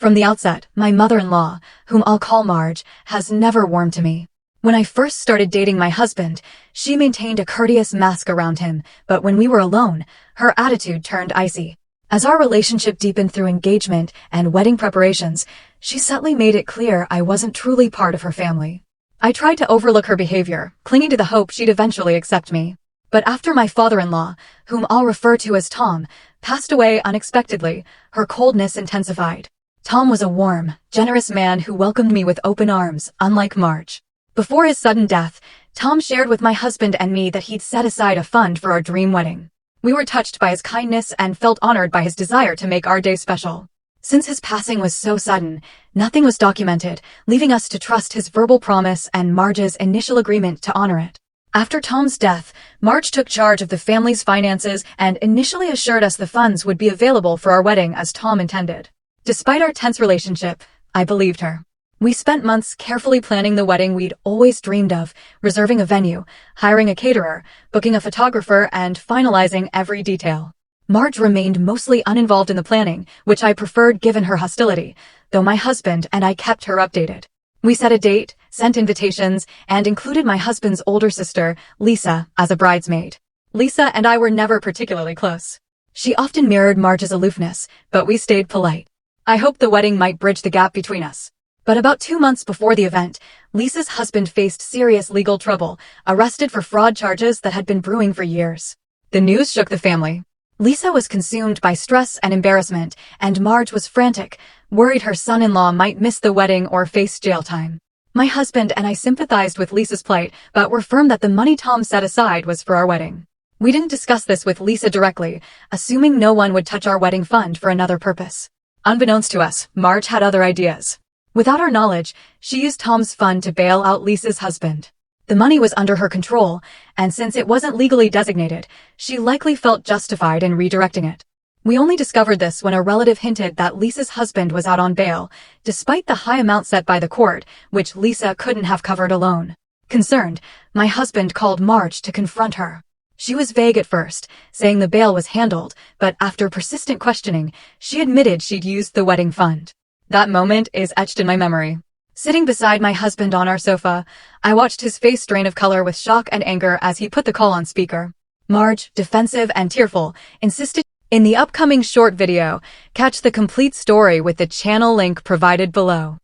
From the outset, my mother-in-law, whom I'll call Marge, has never warmed to me. When I first started dating my husband, she maintained a courteous mask around him, but when we were alone, her attitude turned icy. As our relationship deepened through engagement and wedding preparations, she subtly made it clear I wasn't truly part of her family. I tried to overlook her behavior, clinging to the hope she'd eventually accept me. But after my father-in-law, whom I'll refer to as Tom, passed away unexpectedly, her coldness intensified. Tom was a warm, generous man who welcomed me with open arms, unlike Marge. Before his sudden death, Tom shared with my husband and me that he'd set aside a fund for our dream wedding. We were touched by his kindness and felt honored by his desire to make our day special. Since his passing was so sudden, nothing was documented, leaving us to trust his verbal promise and Marge's initial agreement to honor it. After Tom's death, Marge took charge of the family's finances and initially assured us the funds would be available for our wedding as Tom intended. Despite our tense relationship, I believed her. We spent months carefully planning the wedding we'd always dreamed of, reserving a venue, hiring a caterer, booking a photographer, and finalizing every detail. Marge remained mostly uninvolved in the planning, which I preferred given her hostility, though my husband and I kept her updated. We set a date, sent invitations, and included my husband's older sister, Lisa, as a bridesmaid. Lisa and I were never particularly close. She often mirrored Marge's aloofness, but we stayed polite. I hoped the wedding might bridge the gap between us. But about 2 months before the event, Lisa's husband faced serious legal trouble, arrested for fraud charges that had been brewing for years. The news shook the family. Lisa was consumed by stress and embarrassment, and Marge was frantic, worried her son-in-law might miss the wedding or face jail time. My husband and I sympathized with Lisa's plight, but were firm that the money Tom set aside was for our wedding. We didn't discuss this with Lisa directly, assuming no one would touch our wedding fund for another purpose. Unbeknownst to us, Marge had other ideas. Without our knowledge, she used Tom's fund to bail out Lisa's husband. The money was under her control, and since it wasn't legally designated, she likely felt justified in redirecting it. We only discovered this when a relative hinted that Lisa's husband was out on bail, despite the high amount set by the court, which Lisa couldn't have covered alone. Concerned, my husband called Marge to confront her. She was vague at first, saying the bail was handled, but after persistent questioning, she admitted she'd used the wedding fund. That moment is etched in my memory. Sitting beside my husband on our sofa, I watched his face drain of color with shock and anger as he put the call on speaker. Marge, defensive and tearful, insisted. In the upcoming short video, catch the complete story with the channel link provided below.